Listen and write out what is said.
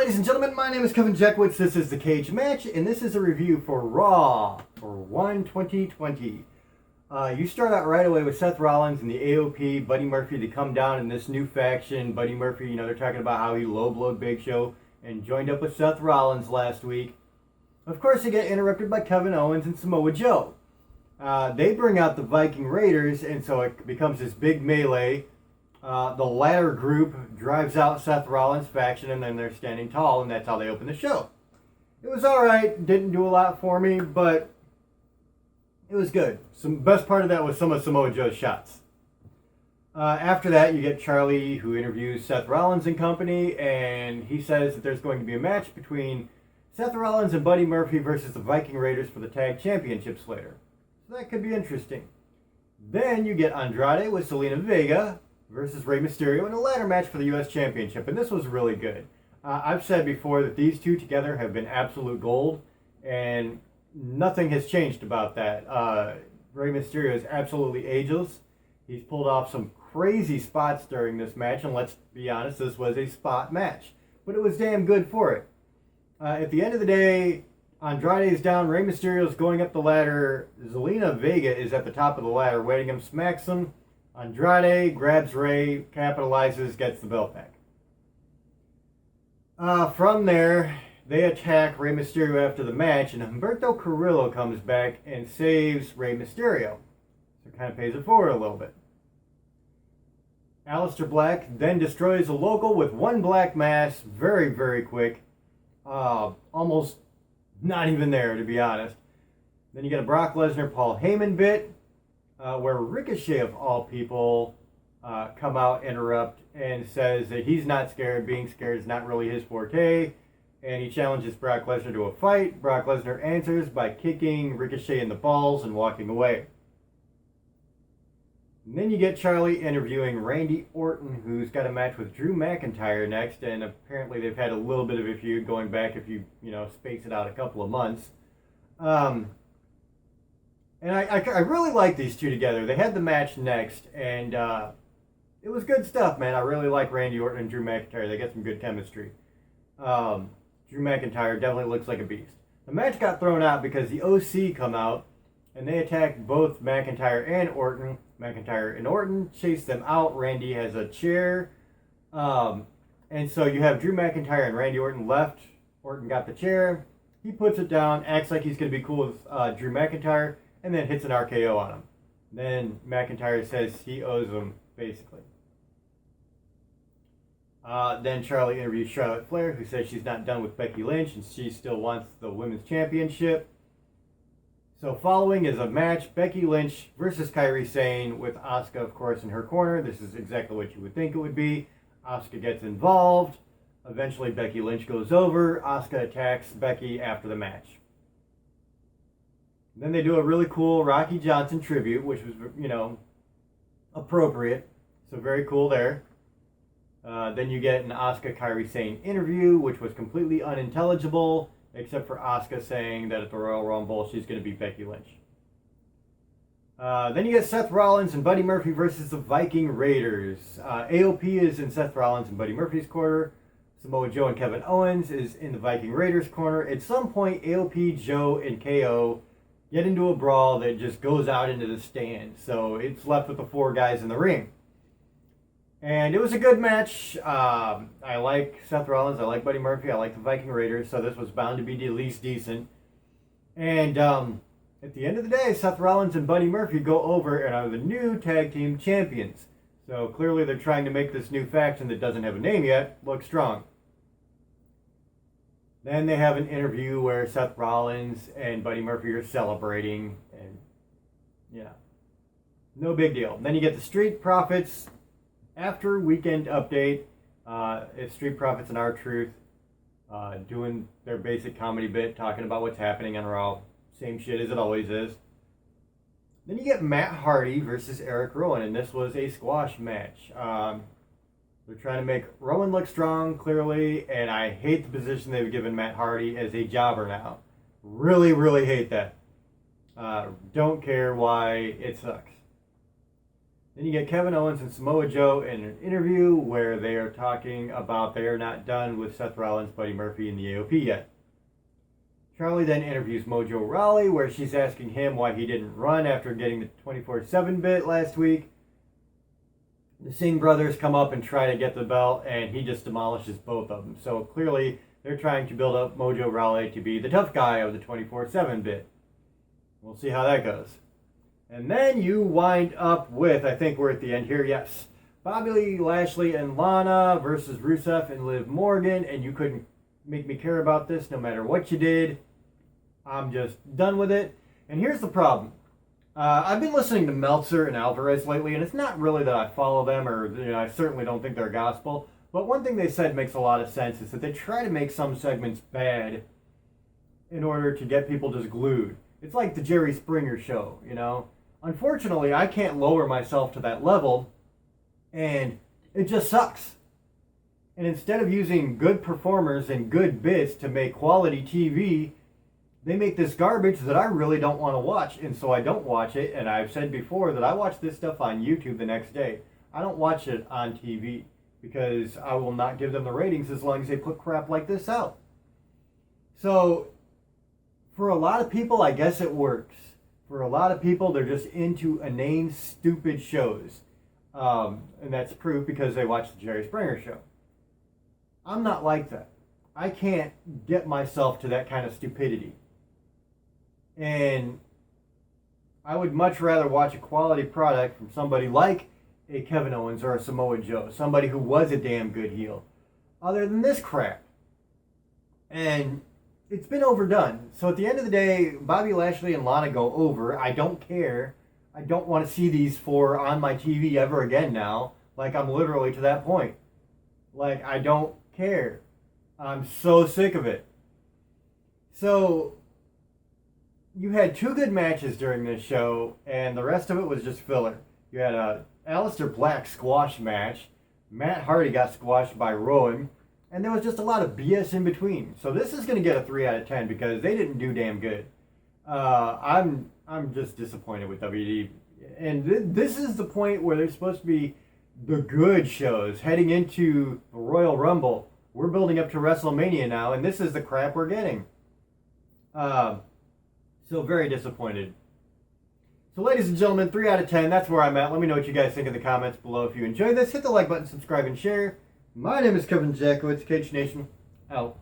ladies and gentlemen, my name is Kevin Jackwitz. This is the Kaged match, and this is a review for Raw for 1/2020. You start out right away with Seth Rollins and the AOP, Buddy Murphy, to come down in this new faction. Buddy Murphy, they're talking about how he low-blowed Big Show and joined up with Seth Rollins last week. Of course, they get interrupted by Kevin Owens and Samoa Joe. They bring out the Viking Raiders, and so it becomes this big melee. The latter group drives out Seth Rollins' faction, and then they're standing tall, and that's how they open the show. It was alright, didn't do a lot for me, but it was good. Best part of that was some of Samoa Joe's shots. After that, you get Charlie, who interviews Seth Rollins and company, and he says that there's going to be a match between Seth Rollins and Buddy Murphy versus the Viking Raiders for the tag championships later. So that could be interesting. Then you get Andrade with Zelina Vega versus Rey Mysterio in a ladder match for the U.S. Championship, and this was really good. I've said before that these two together have been absolute gold, and nothing has changed about that. Rey Mysterio is absolutely ageless. He's pulled off some crazy spots during this match, and let's be honest, this was a spot match, but it was damn good for it. At the end of the day, Andrade is down, Rey Mysterio is going up the ladder, Zelina Vega is at the top of the ladder waiting him, smacks him. Andrade grabs Rey, capitalizes, gets the belt back. From there, they attack Rey Mysterio after the match, and Humberto Carrillo comes back and saves Rey Mysterio. So it kind of pays it forward a little bit. Aleister Black then destroys a local with one black mass, very, very quick. Almost not even there, to be honest. Then you get a Brock Lesnar-Paul Heyman bit, where Ricochet, of all people, come out, interrupt, and says that he's not scared. Being scared is not really his forte. And he challenges Brock Lesnar to a fight. Brock Lesnar answers by kicking Ricochet in the balls and walking away. And then you get Charlie interviewing Randy Orton, who's got a match with Drew McIntyre next. And apparently they've had a little bit of a feud going back if you space it out a couple of months. And I really like these two together. They had the match next, and it was good stuff, man. I really like Randy Orton and Drew McIntyre. They got some good chemistry. Drew McIntyre definitely looks like a beast. The match got thrown out because the OC come out, and they attacked both McIntyre and Orton. McIntyre and Orton chase them out. Randy has a chair. And so you have Drew McIntyre and Randy Orton left. Orton got the chair. He puts it down, acts like he's going to be cool with Drew McIntyre, and then hits an RKO on him. Then McIntyre says he owes him, basically. Then Charlie interviews Charlotte Flair, who says she's not done with Becky Lynch, and she still wants the Women's Championship. So following is a match, Becky Lynch versus Kairi Sane, with Asuka, of course, in her corner. This is exactly what you would think it would be. Asuka gets involved. Eventually Becky Lynch goes over. Asuka attacks Becky after the match. Then they do a really cool Rocky Johnson tribute, which was, appropriate. So very cool there. Then you get an Asuka Kairi Sane interview, which was completely unintelligible, except for Asuka saying that at the Royal Rumble she's going to beat Becky Lynch. Then you get Seth Rollins and Buddy Murphy versus the Viking Raiders. AOP is in Seth Rollins and Buddy Murphy's corner. Samoa Joe and Kevin Owens is in the Viking Raiders corner. At some point, AOP, Joe, and KO get into a brawl that just goes out into the stand. So it's left with the four guys in the ring. And it was a good match. I like Seth Rollins. I like Buddy Murphy. I like the Viking Raiders. So this was bound to be at least decent. And at the end of the day, Seth Rollins and Buddy Murphy go over and are the new tag team champions. So clearly they're trying to make this new faction that doesn't have a name yet look strong. Then they have an interview where Seth Rollins and Buddy Murphy are celebrating, and no big deal. Then you get the Street Profits after Weekend Update. It's Street Profits and R-Truth doing their basic comedy bit, talking about what's happening on Raw. Same shit as it always is. Then you get Matt Hardy versus Eric Rowan, and this was a squash match. They're trying to make Rowan look strong, clearly, and I hate the position they've given Matt Hardy as a jobber now. Really, really hate that. Don't care why, it sucks. Then you get Kevin Owens and Samoa Joe in an interview where they are talking about they are not done with Seth Rollins, Buddy Murphy, and the AOP yet. Charlie then interviews Mojo Rawley, where she's asking him why he didn't run after getting the 24/7 bit last week. The Singh brothers come up and try to get the belt, and he just demolishes both of them. So clearly, they're trying to build up Mojo Rawley to be the tough guy of the 24/7 bit. We'll see how that goes. And then you wind up with, I think we're at the end here, yes, Bobby Lashley and Lana versus Rusev and Liv Morgan, and you couldn't make me care about this no matter what you did. I'm just done with it. And here's the problem. I've been listening to Meltzer and Alvarez lately, and it's not really that I follow them, or I certainly don't think they're gospel. But one thing they said makes a lot of sense is that they try to make some segments bad in order to get people just glued. It's like the Jerry Springer show, Unfortunately, I can't lower myself to that level, and it just sucks. And instead of using good performers and good bits to make quality TV, they make this garbage that I really don't want to watch, and so I don't watch it. And I've said before that I watch this stuff on YouTube the next day. I don't watch it on TV because I will not give them the ratings as long as they put crap like this out. So for a lot of people, I guess it works. For a lot of people, they're just into inane, stupid shows. And that's proof because they watch the Jerry Springer show. I'm not like that. I can't get myself to that kind of stupidity. And I would much rather watch a quality product from somebody like a Kevin Owens or a Samoa Joe, somebody who was a damn good heel, other than this crap. And it's been overdone. So at the end of the day, Bobby Lashley and Lana go over. I don't care. I don't want to see these four on my TV ever again now. Like, I'm literally to that point. Like, I don't care. I'm so sick of it. So you had two good matches during this show, and the rest of it was just filler. You had a Aleister Black squash match. Matt Hardy got squashed by Rowan, and there was just a lot of BS in between. So this is going to get a 3 out of 10 because they didn't do damn good. I'm just disappointed with WWE. And this is the point where they're supposed to be the good shows heading into the Royal Rumble. We're building up to WrestleMania now, and this is the crap we're getting. So very disappointed. So ladies and gentlemen, 3 out of 10, that's where I'm at. Let me know what you guys think in the comments below. If you enjoyed this, hit the like button, subscribe, and share. My name is Kevin Jackowitz, Kaged Nation, out.